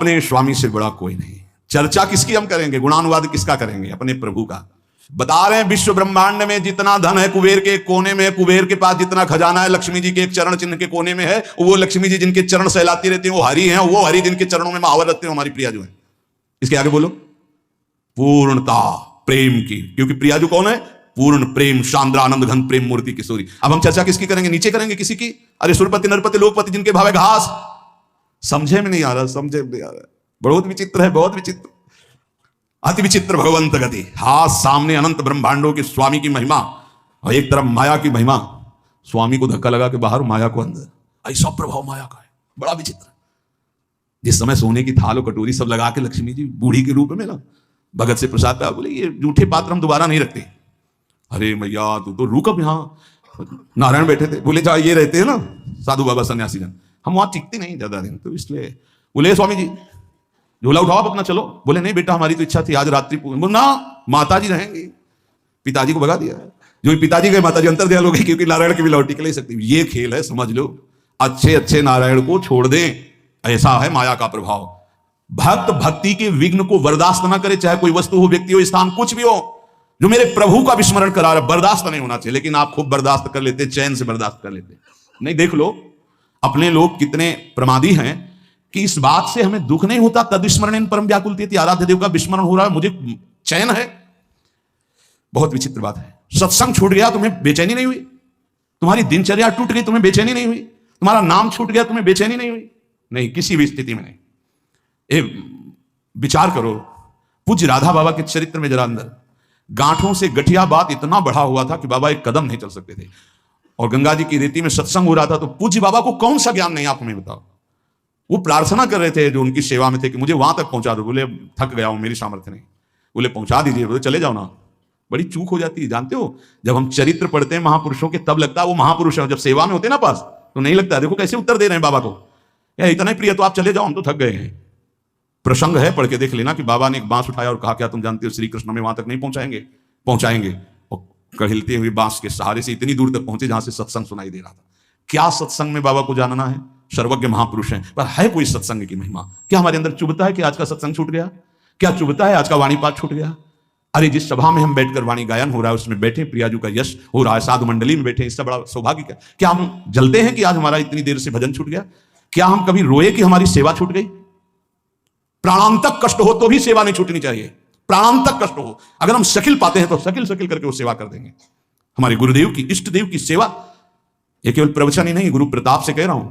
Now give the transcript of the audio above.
अपने स्वामी से बड़ा कोई नहीं। चर्चा किसकी हम करेंगे, गुणानुवाद किसका करेंगे, अपने प्रभु का। बता रहे हैं विश्व ब्रह्मांड में जितना धन है कुबेर के एक कोने में है, कुबेर के पास जितना खजाना है लक्ष्मी जी के एक चरण चिन्ह के कोने में है। वो लक्ष्मी जी जिनके चरण सहलाती रहती हैं वो हरि हैं, वो हरि जिनके चरणों में महावर रखते हैं हमारी प्रिया जो है। इसके आगे बोलो, पूर्णता प्रेम की, क्योंकि प्रिया जो कौन है, पूर्ण प्रेम शांद्र आनंद घन प्रेम मूर्ति किशोरी। अब हम चर्चा किसकी करेंगे, नीचे करेंगे किसी की। अरे सुरपति नरपति लोकपति जिनके भावे घास। समझे में नहीं आ रहा, समझे में नहीं आ रहा, बहुत विचित्र है, बहुत विचित्र, अति विचित्र भगवंत गति। हाथ सामने अनंत ब्रह्मांडों के स्वामी की महिमा और एक तरफ माया की महिमा। स्वामी को धक्का लगा के बाहर, माया को अंदर, ऐसा प्रभाव माया का है, बड़ा विचित्र। जिस समय सोने की थाल और कटोरी सब लगा के लक्ष्मी जी बूढ़ी के रूप में ना भगत से प्रसाद पाया, बोले ये जूठे पात्र हम दोबारा नहीं रखते। अरे मैया तू तो रुक, अब यहाँ नारायण बैठे थे, बोले जहाँ ये रहते हैं ना साधु बाबा सन्यासी जन, हम वहां टिकते नहीं ज्यादा दिन, तो इसलिए बोले स्वामी जी झोला उठाओ आप अपना चलो। बोले नहीं बेटा हमारी तो इच्छा थी आज रात्रि, ना माता जी रहेंगी। पिताजी को भगा दिया, जो पिताजी गए माता जी अंतर दयाल हो गई, क्योंकि नारायण की भी लौटी के ले सकती। ये खेल है, समझ लो। अच्छे अच्छे नारायण को छोड़ दें, ऐसा है माया का प्रभाव। भक्त भक्ति के विघ्न को बर्दाश्त ना करे, चाहे कोई वस्तु हो, व्यक्ति हो, स्थान कुछ भी हो। जो मेरे प्रभु का विस्मरण करा रहा है, बर्दाश्त नहीं होना चाहिए। लेकिन आप खूब बर्दाश्त कर लेते, चैन से बर्दाश्त कर लेते। नहीं, देख लो अपने लोग कितने प्रमादी हैं कि इस बात से हमें दुख नहीं होता, तद्विस्मरणेन परम व्याकुलते, आराध्य देव का विस्मरण हो रहा है, मुझे चैन है। बहुत विचित्र बात है। सत्संग छूट गया, तुम्हें बेचैनी नहीं हुई? तुम्हारी दिनचर्या टूट गई, तुम्हें बेचैनी नहीं हुई? तुम्हारा नाम छूट गया, तुम्हें बेचैनी नहीं हुई? नहीं, किसी भी स्थिति में नहीं। विचार करो, पूज्य राधा बाबा के चरित्र में जरा अंदर गांठों से गठिया बात इतना बढ़ा हुआ था कि बाबा एक कदम नहीं चल सकते थे। और गंगा जी की रेती में सत्संग हो रहा था, तो पूज्य बाबा को कौन सा ज्ञान नहीं, आप हमें बताओ। वो प्रार्थना कर रहे थे जो उनकी सेवा में थे कि मुझे वहां तक पहुंचा दो। बोले थक गया हूं, मेरी सामर्थ्य नहीं। बोले पहुंचा दीजिए। बोले चले जाओ ना। बड़ी चूक हो जाती है, जानते हो, जब हम चरित्र पढ़ते हैं महापुरुषों के तब लगता है वो महापुरुष है, जब सेवा में होते हैं ना पास तो नहीं लगता। देखो कैसे उत्तर दे रहे हैं बाबा को, या इतना ही प्रिय तो आप चले जाओ, हम तो थक गए हैं। प्रसंग है, पढ़ के देख लेना कि बाबा ने एक बांस उठाया और कहा क्या तुम जानते हो श्री कृष्ण में वहां तक नहीं पहुंचाएंगे? पहुंचाएंगे। और कहिलते हुए बांस के सहारे से इतनी दूर तक पहुंचे जहां से सत्संग सुनाई दे रहा था। क्या सत्संग में बाबा को जानना है? सर्वज्ञ महापुरुष हैं, पर है कोई सत्संग की महिमा? क्या हमारे अंदर चुभता है कि आज का सत्संग छूट गया? क्या चुभता है आज का वाणी पाठ छूट गया? अरे जिस सभा में हम बैठकर वाणी गायन हो रहा है उसमें बैठे, प्रियाजू का यश हो रहा है, साधु मंडली में बैठे, इससे बड़ा सौभाग्य क्या हम जलते हैं कि आज हमारा इतनी देर से भजन छूट गया? क्या हम कभी रोए कि हमारी सेवा छूट गई? प्राणांतक कष्ट हो तो भी सेवा नहीं छूटनी चाहिए। प्राणांतक कष्ट हो, अगर हम शकिल पाते हैं तो शकिल शकिल करके वो सेवा कर देंगे। हमारे गुरुदेव की, इष्ट देव की सेवा, ये केवल प्रवचन ही नहीं, गुरु प्रताप से कह रहा हूं।